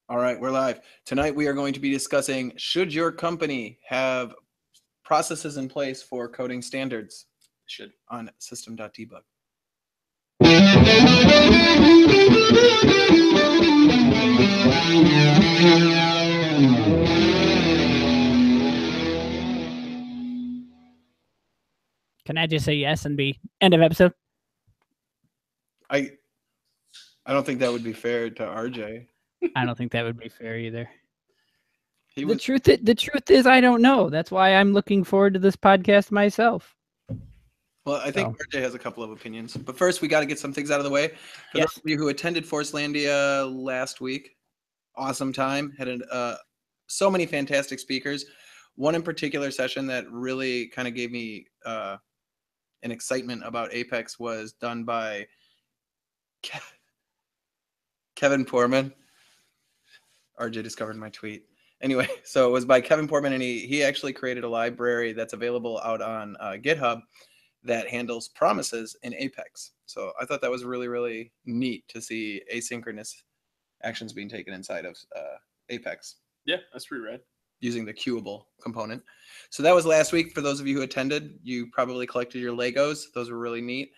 All right, we're live. Tonight we are going to be discussing, should your company have processes in place for coding standards? Should. On system.debug. Can I just say yes and be end of episode? I don't think that would be fair to RJ. I don't think that would be fair either. He The was, truth is I don't know. That's why I'm looking forward to this podcast myself. well, I think RJ has a couple of opinions. But first, we got to get some things out of the way. For Yes. those of you who attended Forcelandia last week, awesome time. Had so many fantastic speakers. One in particular session that really kind of gave me an excitement about Apex was done by Kevin Portman. RJ discovered my tweet. Anyway, so it was by Kevin Portman, and he actually created a library that's available out on GitHub that handles promises in Apex. So I thought that was really, really neat to see asynchronous actions being taken inside of Apex. Yeah, that's pretty rad. Using the queuable component. So that was last week. For those of you who attended, you probably collected your Legos. Those were really neat.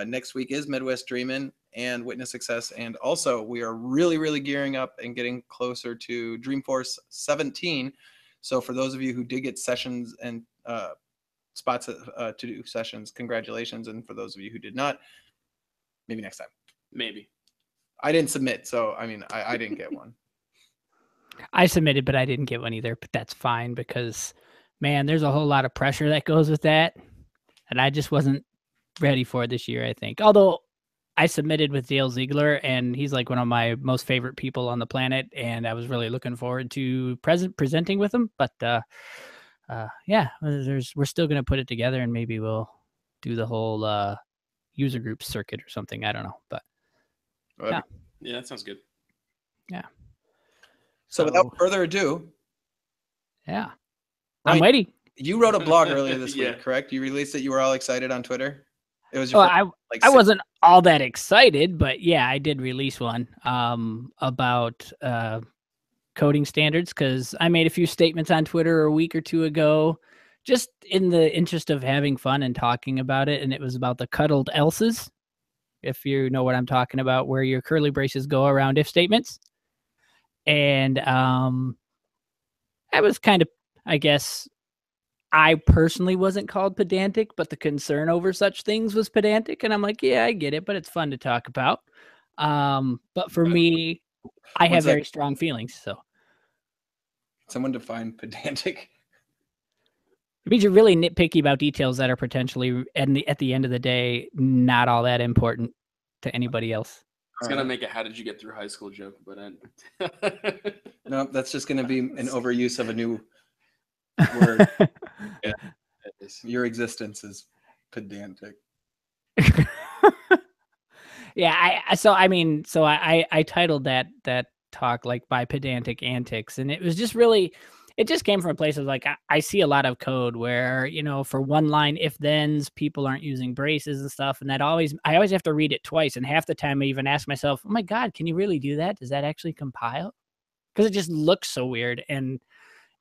Next week is Midwest Dreamin' and Witness Success. And also, we are really, really gearing up and getting closer to Dreamforce 17. So for those of you who did get sessions and spots to do sessions, congratulations. And for those of you who did not, maybe next time. Maybe. I didn't submit, so I mean, I didn't get one. I submitted, but I didn't get one either. But that's fine because, man, there's a whole lot of pressure that goes with that. And I just wasn't ready for it this year, I think. Although I submitted with Dale Ziegler, and he's like one of my most favorite people on the planet. And I was really looking forward to presenting with him. But yeah, we're still going to put it together, and maybe we'll do the whole user group circuit or something. I don't know. But yeah, that sounds good. Yeah. So without further ado, yeah, Ryan, I'm waiting. You wrote a blog earlier this Yeah. week, correct? You released it. You were all excited on Twitter. It was Well, your first, I wasn't all that excited, but yeah, I did release one about coding standards because I made a few statements on Twitter a week or two ago, just in the interest of having fun and talking about it. And it was about the cuddled else's, if you know what I'm talking about, where your curly braces go around if statements. And I was kind of, I guess, I personally wasn't called pedantic, but the concern over such things was pedantic. And I'm like, yeah, I get it, but it's fun to talk about. But for me, I have very strong feelings. So someone define pedantic. It means you're really nitpicky about details that are potentially, at the end of the day, not all that important to anybody else. It's going to make a how did you get through high school joke, but no, that's just going to be an overuse of a new word. Yeah, your existence is pedantic. Yeah, I titled that talk like by pedantic antics, and it was just really, it just came from a place of like I see a lot of code where, you know, for one line if thens people aren't using braces and stuff, and I always have to read it twice, and half the time I even ask myself, oh my god, can you really do that? Does that actually compile? Because it just looks so weird. And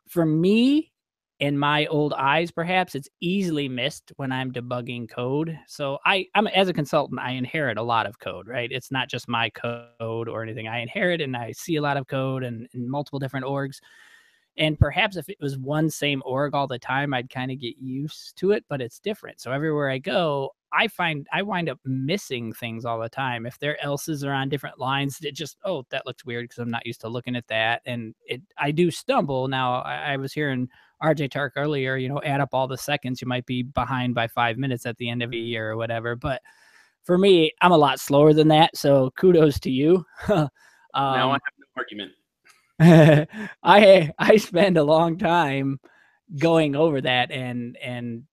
for me, in my old eyes, perhaps it's easily missed when I'm debugging code. So I'm as a consultant, I inherit a lot of code, right? It's not just my code or anything. I inherit and I see a lot of code and in multiple different orgs. And perhaps if it was one same org all the time, I'd kind of get used to it, but it's different. So everywhere I go, I wind up missing things all the time. If their else's are on different lines, it just, oh, that looks weird because I'm not used to looking at that. And I do stumble. Now, I was hearing RJ Tark earlier, you know, add up all the seconds, you might be behind by 5 minutes at the end of a year or whatever. But for me, I'm a lot slower than that. So kudos to you. Now I have no argument. I spend a long time going over that, and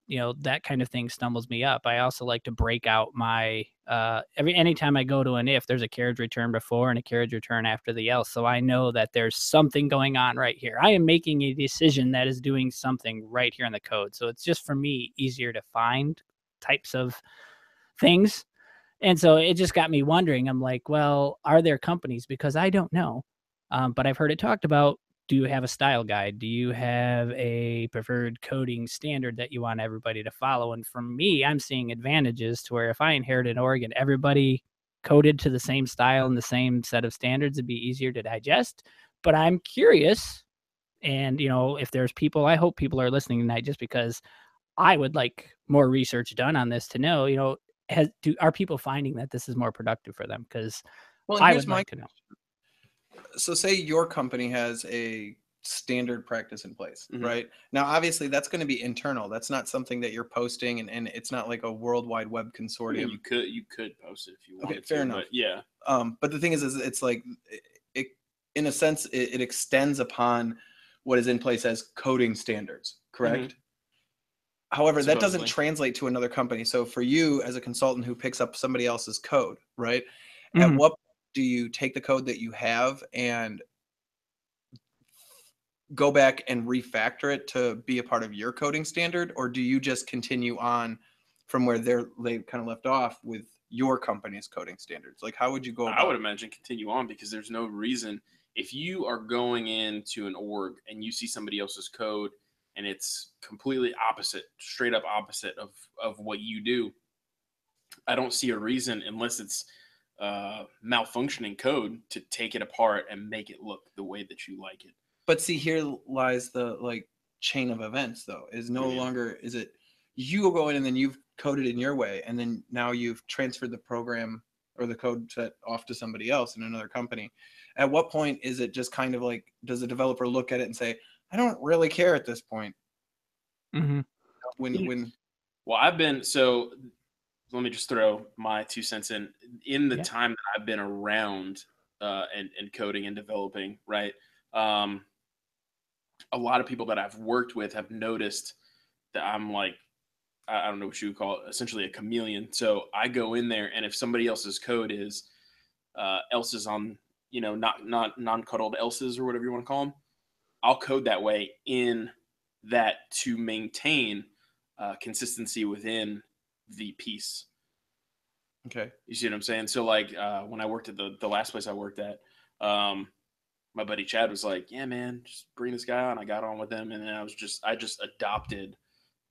you know, that kind of thing stumbles me up. I also like to break out my anytime I go to an if, there's a carriage return before and a carriage return after the else, so I know that there's something going on right here. I am making a decision that is doing something right here in the code, so it's just for me easier to find types of things. And so it just got me wondering. I'm like, well, are there companies, because I don't know, But I've heard it talked about. Do you have a style guide? Do you have a preferred coding standard that you want everybody to follow? And for me, I'm seeing advantages to where if I inherited Oregon, everybody coded to the same style and the same set of standards, it'd be easier to digest. But I'm curious, and if there's people, I hope people are listening tonight, just because I would like more research done on this to know, are people finding that this is more productive for them? Because I would like to know. So say your company has a standard practice in place, right? Now, obviously that's going to be internal. That's not something that you're posting, and it's not like a World Wide Web consortium. I mean, you could post it if you wanted fair to, enough. But yeah. But the thing is it's like it in a sense it extends upon what is in place as coding standards, correct? However, that doesn't translate to another company. So for you as a consultant who picks up somebody else's code, right? At what point do you take the code that you have and go back and refactor it to be a part of your coding standard? Or do you just continue on from where they kind of left off with your company's coding standards? Like, how would you go about I would imagine continue on, because there's no reason. If you are going into an org and you see somebody else's code and it's completely opposite, straight up opposite of what you do, I don't see a reason, unless it's malfunctioning code, to take it apart and make it look the way that you like it. But see, here lies the chain of events, though. Is no longer is it you go in and then you've coded in your way, and then now you've transferred the program or the code set off to somebody else in another company. At what point is it just kind of like, does the developer look at it and say, I don't really care at this point? Well, let me just throw my 2 cents in the time that I've been around and coding and developing, right? A lot of people that I've worked with have noticed that I'm like, I don't know what you would call it, essentially a chameleon. So I go in there, and if somebody else's code is else's on, not non-cuddled else's or whatever you want to call them, I'll code that way in that to maintain consistency within the piece. Okay. You see what I'm saying? So like when I worked at the last place I worked at, my buddy Chad was like, yeah, man, just bring this guy on. I got on with them. And then I just adopted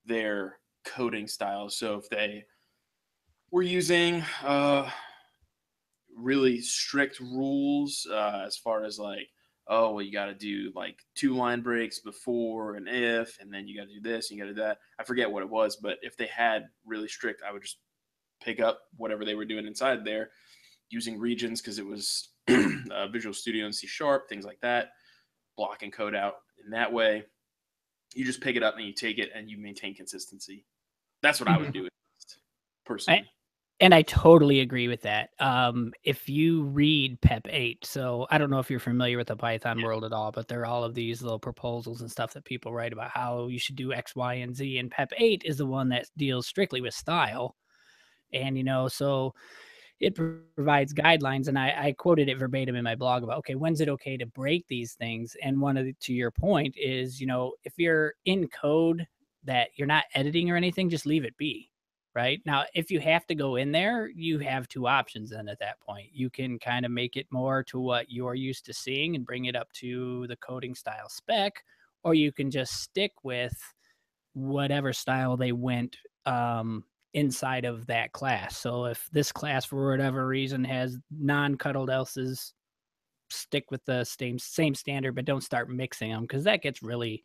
their coding style. So if they were using really strict rules as far as like, oh, well, you got to do like 2 line breaks before an if, and then you got to do this, and you got to do that. I forget what it was, but if they had really strict, I would just pick up whatever they were doing inside there, using regions because it was Visual Studio and C#, things like that, block and code out in that way. You just pick it up and you take it and you maintain consistency. That's what I would do personally. And I totally agree with that. If you read PEP 8, so I don't know if you're familiar with the Python world at all, but there are all of these little proposals and stuff that people write about how you should do X, Y, and Z. And PEP 8 is the one that deals strictly with style. And, so it provides guidelines. And I quoted it verbatim in my blog about, okay, when's it okay to break these things? And to your point is, if you're in code that you're not editing or anything, just leave it be. Right now, if you have to go in there, you have 2 options. Then at that point, you can kind of make it more to what you're used to seeing and bring it up to the coding style spec, or you can just stick with whatever style they went inside of that class. So if this class, for whatever reason, has non-cuddled else's, stick with the same standard, but don't start mixing them, because that gets really,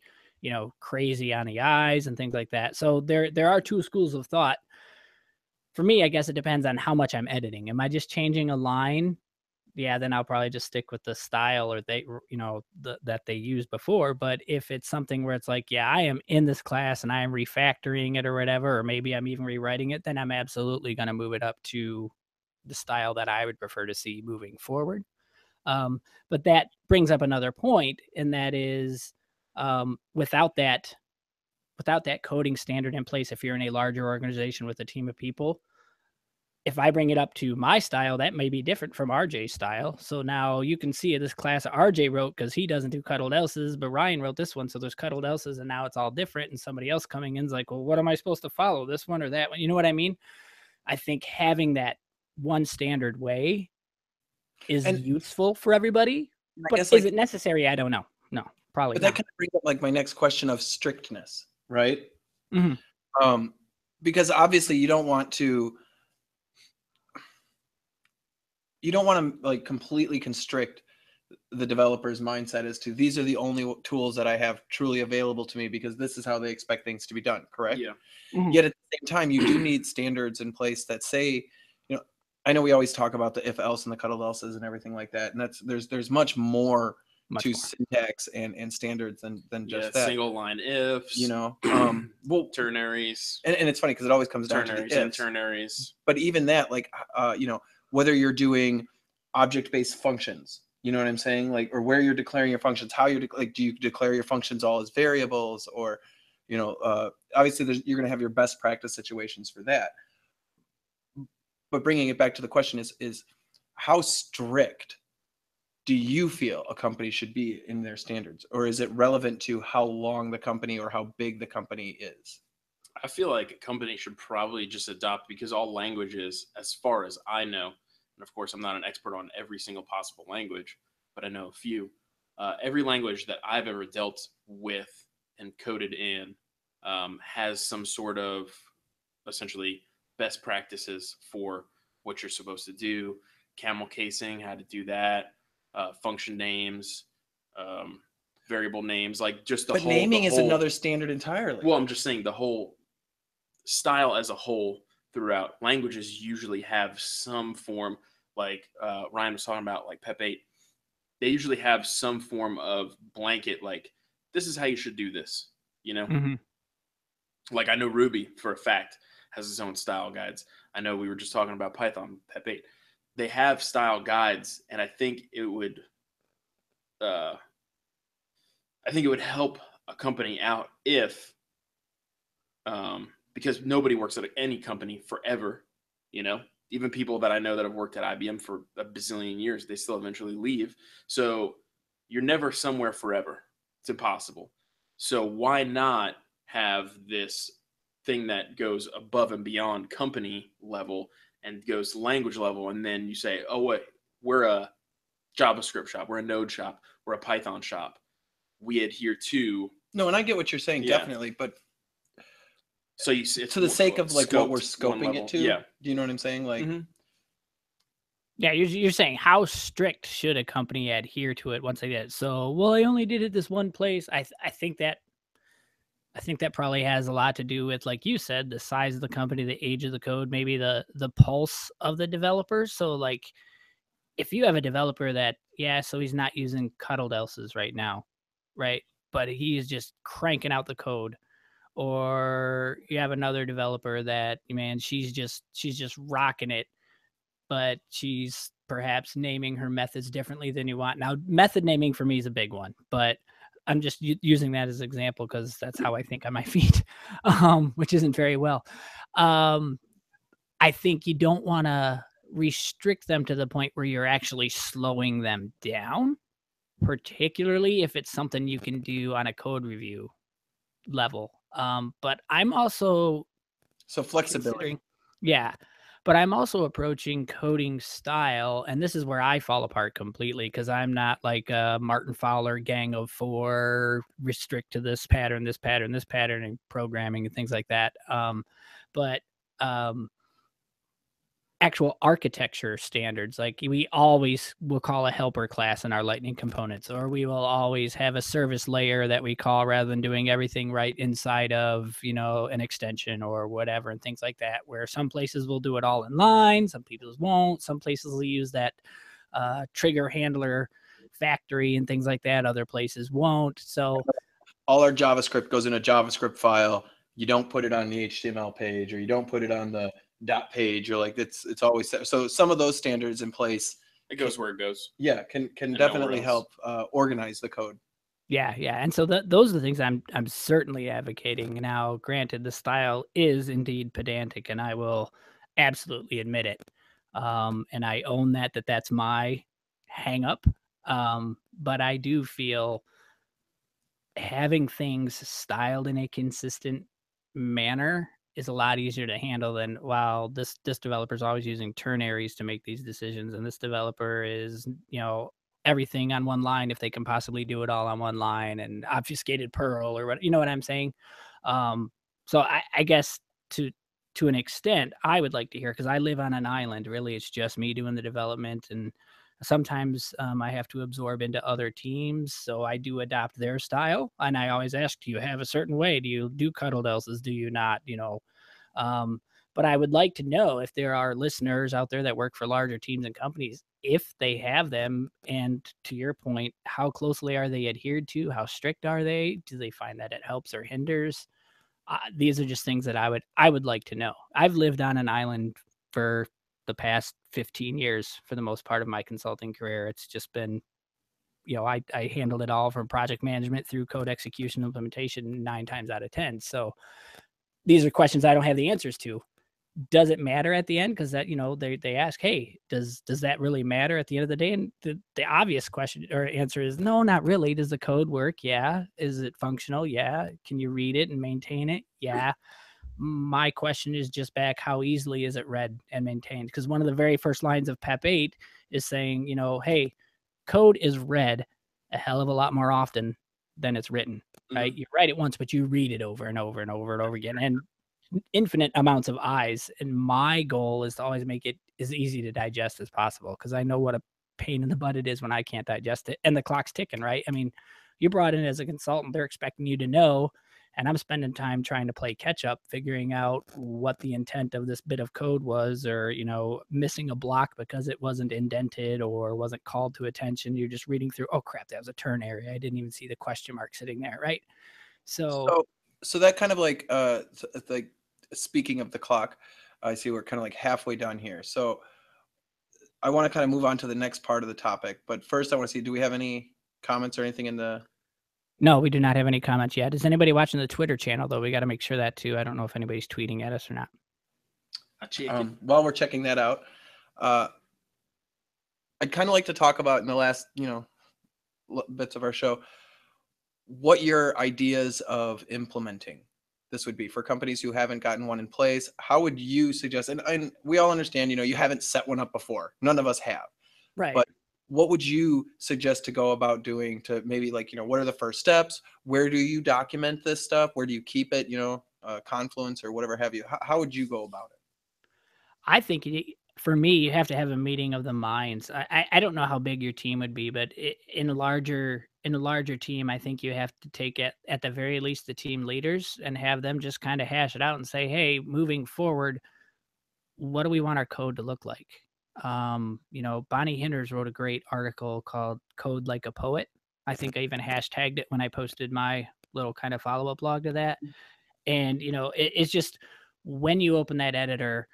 crazy on the eyes and things like that. So there are 2 schools of thought. For me, I guess it depends on how much I'm editing. Am I just changing a line? Yeah, then I'll probably just stick with the style or that they used before. But if it's something where it's like, yeah, I am in this class and I am refactoring it or whatever, or maybe I'm even rewriting it, then I'm absolutely going to move it up to the style that I would prefer to see moving forward. But that brings up another point, and that is without that coding standard in place, if you're in a larger organization with a team of people, if I bring it up to my style, that may be different from RJ's style. So now you can see this class RJ wrote, because he doesn't do cuddled else's, but Ryan wrote this one, so there's cuddled else's, and now it's all different. And somebody else coming in is like, well, what am I supposed to follow, this one or that one? You know what I mean? I think having that one standard way is useful for everybody. And I But guess is like, it necessary? I don't know. No, probably but that not. kind of brings up like my next question of strictness, right? Mhm. Because obviously you don't want to like completely constrict the developer's mindset as to these are the only tools that I have truly available to me because this is how they expect things to be done, correct? Yeah. Mhm. Yet at the same time, you do need standards in place that say, you know, I know we always talk about the if else and the cuddled else's and everything like that, and there's much more Much to more. syntax and standards than Yeah. just that, Single line ifs. you know. Well, Ternaries. and it's funny because it always comes down to the Ternaries and ifs. ternaries. But even that, like, you know, whether you're doing object-based functions, you know what I'm saying, like, or where you're declaring your functions, how you're like, do you declare your functions all as variables, or, you know, obviously you're going to have your best practice situations for that. But bringing it back to the question is how strict do you feel a company should be in their standards, or is it relevant to how long the company or how big the company is? I feel like a company should probably just adopt, because all languages, as far as I know, and of course I'm not an expert on every single possible language, but I know a few. Every language that I've ever dealt with and coded in has some sort of essentially best practices for what you're supposed to do, camel casing, how to do that, function names, um, variable names, like just But naming is another standard entirely. well, I'm just saying the whole style as a whole throughout languages usually have some form, like Ryan was talking about, like Pep 8. They usually have some form of blanket, like, this is how you should do this, you know? Mhm. Like, I know Ruby, for a fact, has its own style guides. I know we were just talking about Python, Pep 8. They have style guides, and uh, I think it would help a company out if because nobody works at any company forever, you know. Even people that I know that have worked at IBM for a bazillion years, they still eventually leave. So you're never somewhere forever. It's impossible. So why not have this thing that goes above and beyond company level and goes language level, and then you say, oh wait, we're a JavaScript shop, we're a Node shop, we're a Python shop. We adhere to No, and I get what you're saying, yeah. definitely, but So it's to the sake of like what we're scoped one scoping it level. to, Yeah. do you know what I'm saying? Like, Mm-hmm. Yeah, you're saying how strict should a company adhere to it once they get it? So, well, I only did it this one place. I think that probably has a lot to do with, like you said, the size of the company, the age of the code, maybe the pulse of the developers. So, like, if you have a developer that, yeah, so he's not using cuddled else's right now, right? But he is just cranking out the code. Or you have another developer that, man, she's just rocking it, but she's perhaps naming her methods differently than you want. Now, method naming for me is a big one, but I'm just using that as an example because that's how I think on my feet, which isn't very well. Um, I think you don't want to restrict them to the point where you're actually slowing them down, particularly if it's something you can do on a code review level. But I'm also so flexibility. considering, yeah, but I'm also approaching coding style, and this is where I fall apart completely because I'm not like a Martin Fowler gang of four, restrict to this pattern, this pattern, this pattern, and programming and things like that. But um, actual architecture standards. Like we always will call a helper class in our Lightning components, or we will always have a service layer that we call rather than doing everything right inside of, you know, an extension or whatever and things like that, where some places will do it all in line, some places won't, some places will use that trigger handler factory and things like that. Other places won't. So All our JavaScript goes in a JavaScript file. You don't put it on the HTML page, or you don't put it on the dot page, or like it's always set. So some of those standards in place, It goes where it goes. yeah, can And definitely nowhere else. help organize the code. yeah, yeah, and so those are the things I'm certainly advocating. Now, granted, the style is indeed pedantic, and I will absolutely admit it. And I own that that's my hang up. But I do feel having things styled in a consistent manner is a lot easier to handle than, wow, this developer is always using ternaries to make these decisions, and this developer is, you know, everything on one line if they can possibly do it all on one line, and obfuscated Perl or what, you know what I'm saying? So I guess to an extent, I would like to hear, because I live on an island. Really, it's just me doing the development, and sometimes I have to absorb into other teams, so I do adopt their style. And I always ask, do you have a certain way? Do you do cuddled else's? Do you not? Um, but I would like to know if there are listeners out there that work for larger teams and companies, if they have them, and to your point, how closely are they adhered to? How strict are they? Do they find that it helps or hinders? These are just things that I would like to know. I've lived on an island for the past 15 years for the most part of my consulting career. It's just been, I handled it all from project management through code execution implementation 9 times out of 10. So these are questions I don't have the answers to. Does it matter at the end? Because that, they ask, hey, does that really matter at the end of the day? And the obvious question or answer is no, not really. Does the code work? Yeah. Is it functional? Yeah. Can you read it and maintain it? Yeah. My question is just back, how easily is it read and maintained? Because one of the very first lines of PEP 8 is saying, hey, code is read a hell of a lot more often than it's written, right? You write it once, but you read it over and over and over and over again. And infinite amounts of eyes, and my goal is to always make it as easy to digest as possible, because I know what a pain in the butt it is when I can't digest it and the clock's ticking, right? I mean, you're brought in as a consultant, they're expecting you to know, and I'm spending time trying to play catch up, figuring out what the intent of this bit of code was, or missing a block because it wasn't indented or wasn't called to attention. You're just reading through, oh crap, that was a turn area, I didn't even see the question mark sitting there, right? So that kind of like speaking of the clock, I see we're kind of like halfway done here. So I want to kind of move on to the next part of the topic. But first, I want to see, do we have any comments or anything in the... No, we do not have any comments yet. Is anybody watching the Twitter channel, though? We got to make sure that, too. I don't know if anybody's tweeting at us or not. While we're checking that out, I'd kind of like to talk about in the last, bits of our show, what your ideas of implementing this would be for companies who haven't gotten one in place. How would you suggest, and we all understand, you haven't set one up before. None of us have. Right. But what would you suggest to go about doing to maybe what are the first steps? Where do you document this stuff? Where do you keep it, Confluence or whatever have you? How would you go about it? I think for me, you have to have a meeting of the minds. I don't know how big your team would be, but in a larger team, I think you have to take it at the very least the team leaders and have them just kind of hash it out and say, hey, moving forward, what do we want our code to look like? Bonnie Hinders wrote a great article called Code Like a Poet. I think I even hashtagged it when I posted my little kind of follow-up log to that. And, it's just when you open that editor,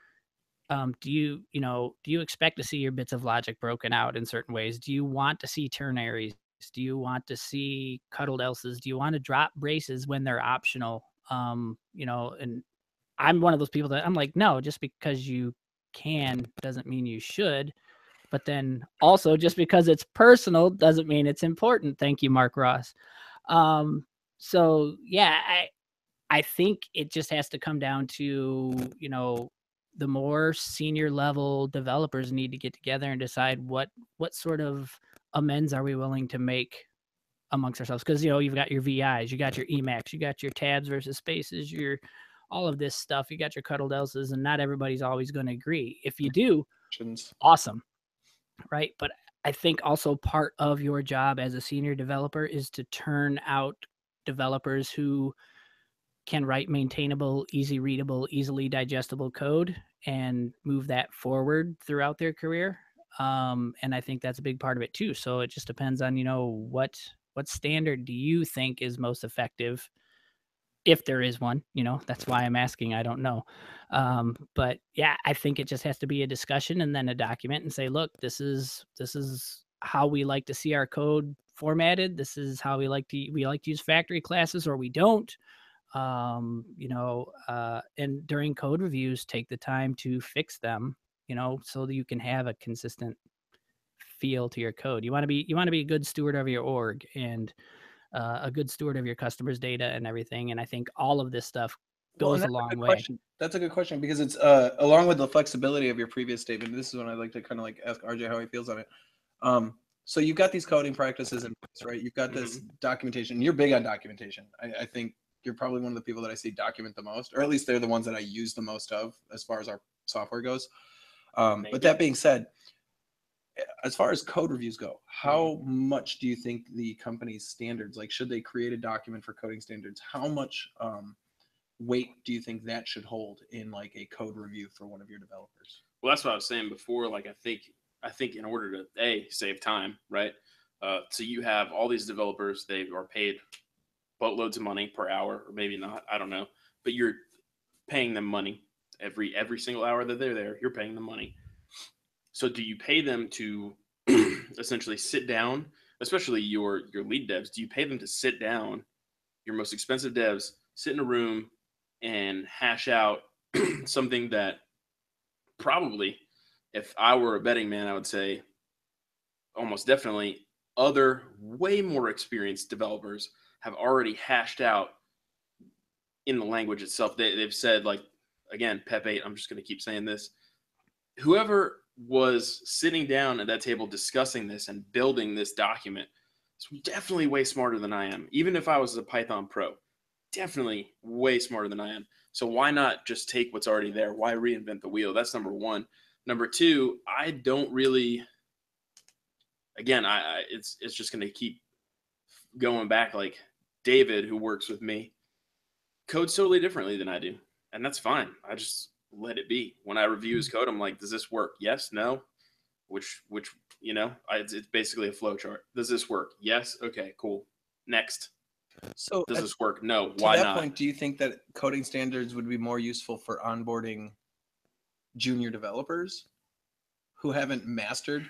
do you expect to see your bits of logic broken out in certain ways? Do you want to see ternaries? Do you want to see cuddled else's? Do you want to drop braces when they're optional? And I'm one of those people that I'm like, no, just because you can doesn't mean you should. But then also, just because it's personal doesn't mean it's important. Thank you, Mark Ross. So yeah, I think it just has to come down to, the more senior level developers need to get together and decide what sort of amends are we willing to make amongst ourselves. Because, you've got your VIs, you got your Emacs, you got your tabs versus spaces, your all of this stuff, you got your cuddled else's, and not everybody's always going to agree. If you do, awesome, right? But I think also part of your job as a senior developer is to turn out developers who can write maintainable, easy readable, easily digestible code and move that forward throughout their career. And I think that's a big part of it too. So it just depends on, what standard do you think is most effective, if there is one. That's why I'm asking. I don't know. But yeah, I think it just has to be a discussion and then a document and say, look, this is how we like to see our code formatted. This is how we like to use factory classes, or we don't. And during code reviews, take the time to fix them, so that you can have a consistent feel to your code. You want to be a good steward of your org and a good steward of your customers' data and everything. And I think all of this stuff goes a long way. That's a good question, because it's along with the flexibility of your previous statement. This is when I like to kind of ask RJ how he feels on it. So you've got these coding practices in place, right? You've got this documentation. You're big on documentation. I think you're probably one of the people that I see document the most, or at least they're the ones that I use the most of as far as our software goes. But that being said, as far as code reviews go, how much do you think the company's standards, like should they create a document for coding standards? How much weight do you think that should hold in like a code review for one of your developers? Well, that's what I was saying before. Like, I think in order to save time, right? So you have all these developers, they are paid boatloads of money per hour, or maybe not, I don't know, but you're paying them money every single hour that they're there. You're paying them money. So do you pay them to essentially sit down, especially your lead devs? Do you pay them to sit down, your most expensive devs, sit in a room and hash out something that probably, if I were a betting man, I would say almost definitely other way more experienced developers have already hashed out in the language itself. They've said, like, again, Pep 8, I'm just going to keep saying this. Whoever was sitting down at that table discussing this and building this document is definitely way smarter than I am. Even if I was a Python pro, definitely way smarter than I am. So why not just take what's already there? Why reinvent the wheel? That's number one. Number two, I don't really, again, it's just going to keep going back. Like David, who works with me, codes totally differently than I do. And that's fine. I just let it be. When I review his code, I'm like, does this work? Yes, no. Which you know, it's basically a flow chart. Does this work? Yes. Okay, cool. Next. So does this work? No. To Why that not? point, do you think that coding standards would be more useful for onboarding junior developers who haven't mastered?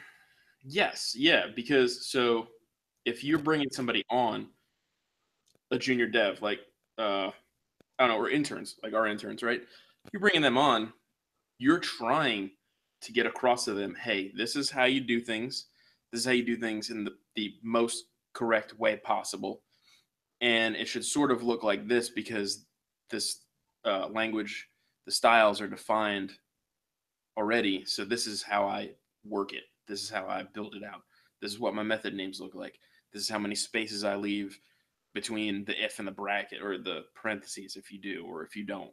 Yes. Yeah. Because so if you're bringing somebody on, a junior dev, like, I don't know, or interns, like our interns, right? You're bringing them on, you're trying to get across to them, hey, this is how you do things. This is how you do things in the most correct way possible. And it should sort of look like this because this language, the styles are defined already. So this is how I work it. This is how I build it out. This is what my method names look like. This is how many spaces I leave between the if and the bracket, or the parentheses if you do, or if you don't.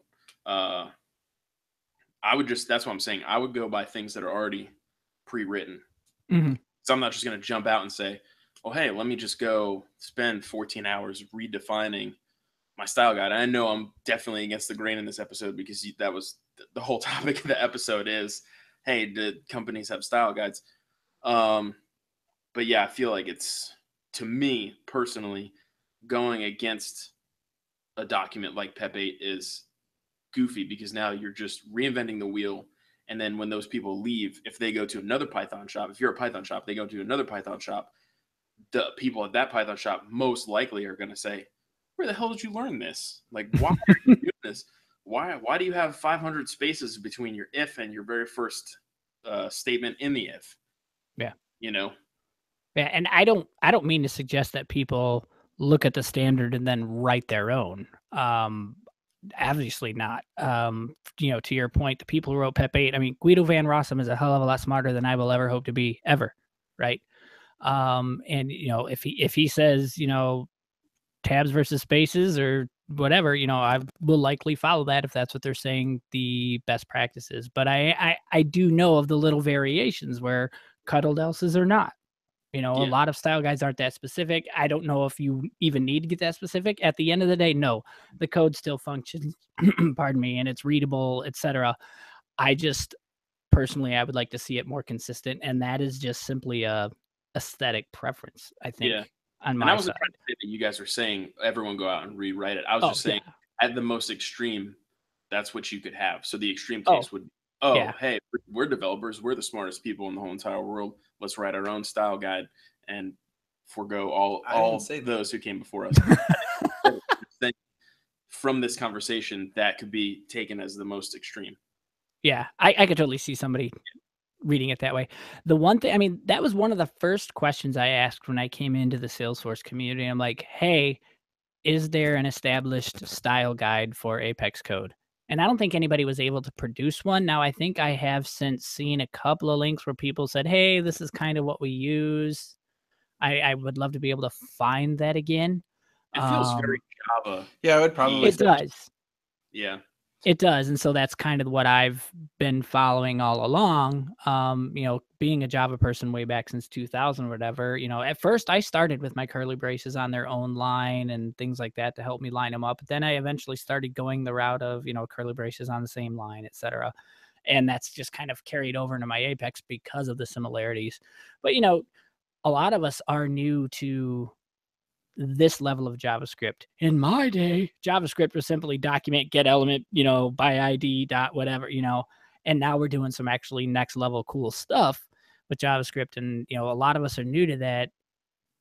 I would just, that's what I'm saying. I would go by things that are already pre-written. So I'm not just going to jump out and say, oh, hey, let me just go spend 14 hours redefining my style guide. And I know I'm definitely against the grain in this episode because that was the whole topic of the episode is, hey, do companies have style guides? But yeah, I feel like it's, to me personally, going against a document like Pep 8 is goofy because now you're just reinventing the wheel. And then when those people leave, if they go to another Python shop, if you're a Python shop, they go to another Python shop, the people at that Python shop most likely are going to say, where the hell did you learn this? Like, why are you doing this? Why do you have 500 spaces between your if and your very first statement in the if? Yeah. You know? Yeah, and I don't mean to suggest that people look at the standard and then write their own. Obviously not. You know, to your point, the people who wrote Pep 8, I mean, Guido van Rossum is a hell of a lot smarter than I will ever hope to be ever, right? And you know, if he says, you know, tabs versus spaces or whatever, you know, I will likely follow that if that's what they're saying the best practices. But I do know of the little variations where cuddled else's are not. You know, a lot of style guides aren't that specific. I don't know if you even need to get that specific. At the end of the day, no, the code still functions, pardon me, and it's readable, etc. I just personally, I would like to see it more consistent, and that is just simply a aesthetic preference, I think, on my and I wasn't side. trying to say that you guys are saying everyone go out and rewrite it. I was just saying at the most extreme, that's what you could have. So the extreme case would, hey, we're developers. We're the smartest people in the whole entire world. Let's write our own style guide and forego all those who came before us. From this conversation, that could be taken as the most extreme. Yeah, I could totally see somebody reading it that way. The one thing, I mean, that was one of the first questions I asked when I came into the Salesforce community. I'm like, hey, is there an established style guide for Apex code? And I don't think anybody was able to produce one. Now, I think I have since seen a couple of links where people said, hey, this is kind of what we use. I would love to be able to find that again. It feels very Java. Yeah, I would probably. It does. Yeah. It does, and so that's kind of what I've been following all along. Being a Java person way back since 2000 or whatever, at first I started with my curly braces on their own line and things like that to help me line them up. But then I eventually started going the route of, curly braces on the same line, etc. And that's just kind of carried over into my Apex because of the similarities. But, a lot of us are new to this level of JavaScript. In my day, JavaScript was simply document, get element, by ID dot whatever, and now we're doing some actually next level cool stuff with JavaScript. And, a lot of us are new to that.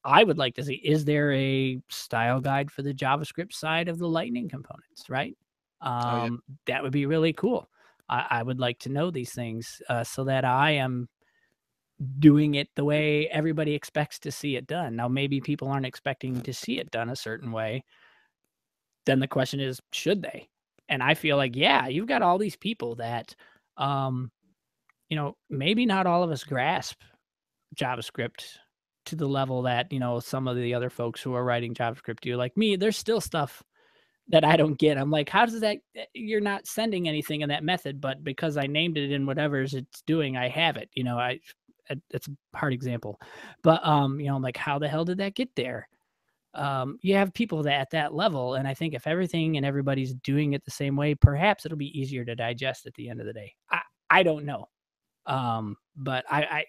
I would like to see, is there a style guide for the JavaScript side of the Lightning components, right? That would be really cool. I would like to know these things so that I am doing it the way everybody expects to see it done. Now, maybe people aren't expecting to see it done a certain way. Then the question is, should they? And I feel like, yeah, you've got all these people that, maybe not all of us grasp JavaScript to the level that, some of the other folks who are writing JavaScript do. Like me, there's still stuff that I don't get. I'm like, how does that, you're not sending anything in that method, but because I named it in whatever's it's doing, I have it, it's a hard example, but I'm like, how the hell did that get there? You have people that at that level, and I think if everything and everybody's doing it the same way, perhaps it'll be easier to digest at the end of the day. I don't know, but I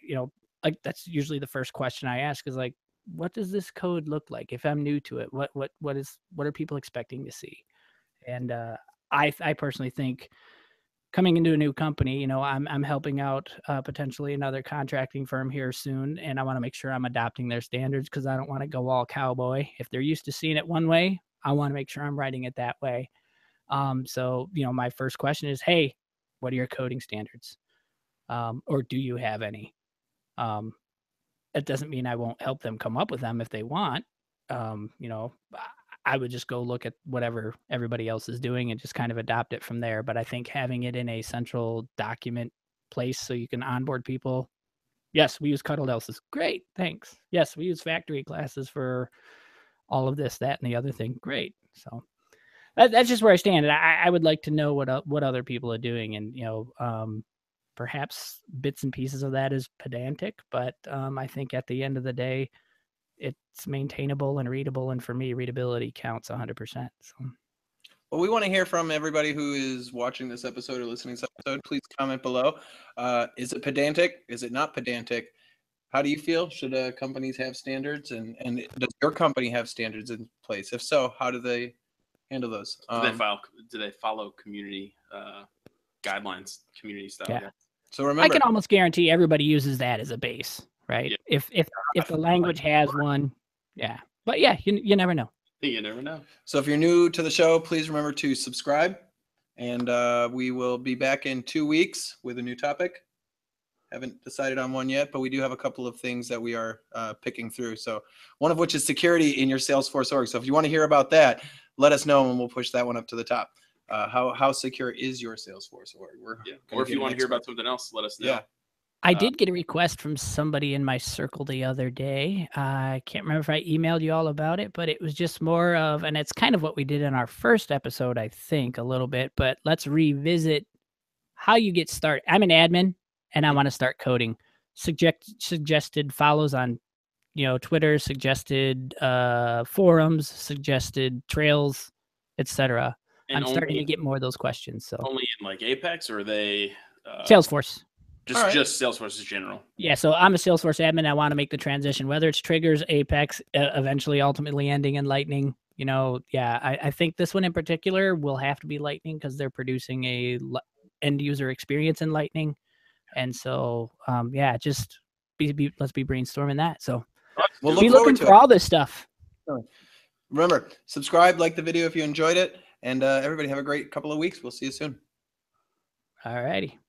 like that's usually the first question I ask is like, what does this code look like if I'm new to it? What are people expecting to see? And I personally think, coming into a new company, I'm helping out potentially another contracting firm here soon, and I want to make sure I'm adopting their standards because I don't want to go all cowboy. If they're used to seeing it one way, I want to make sure I'm writing it that way. So my first question is, hey, what are your coding standards? Or do you have any? It doesn't mean I won't help them come up with them if they want. I would just go look at whatever everybody else is doing and just kind of adopt it from there. But I think having it in a central document place so you can onboard people. Yes, we use Cuddled Elses. Great, thanks. Yes, we use factory classes for all of this, that, and the other thing. Great. So that's just where I stand. I would like to know what other people are doing, and perhaps bits and pieces of that is pedantic, but I think at the end of the day, it's maintainable and readable, and for me, readability counts 100%. So. Well, we want to hear from everybody who is watching this episode or listening to this episode. Please comment below. Is it pedantic? Is it not pedantic? How do you feel? Should companies have standards? And does your company have standards in place? If so, how do they handle those? Do they follow community guidelines, community style? Yeah. So remember, I can almost guarantee everybody uses that as a base, right? Yeah. If the language has one, yeah. But yeah, you never know. You never know. So if you're new to the show, please remember to subscribe, and we will be back in 2 weeks with a new topic. Haven't decided on one yet, but we do have a couple of things that we are picking through. So one of which is security in your Salesforce org. So if you want to hear about that, let us know, and we'll push that one up to the top. How secure is your Salesforce org? Or if you want to hear about something else, let us know. Yeah. I did get a request from somebody in my circle the other day. I can't remember if I emailed you all about it, but it was just more of, and it's kind of what we did in our first episode, I think, a little bit, but let's revisit how you get started. I'm an admin and I want to start coding. Suggested follows on, Twitter, suggested forums, suggested trails, etc. I'm starting to get more of those questions. So only in like Apex, or are they Salesforce? Just Salesforce in general. Yeah, so I'm a Salesforce admin. I want to make the transition, whether it's triggers, Apex, eventually ultimately ending in Lightning. I think this one in particular will have to be Lightning because they're producing a end user experience in Lightning. And so, just let's be brainstorming that. So we'll be looking for all this stuff. Remember, subscribe, like the video if you enjoyed it, and everybody have a great couple of weeks. We'll see you soon. All righty.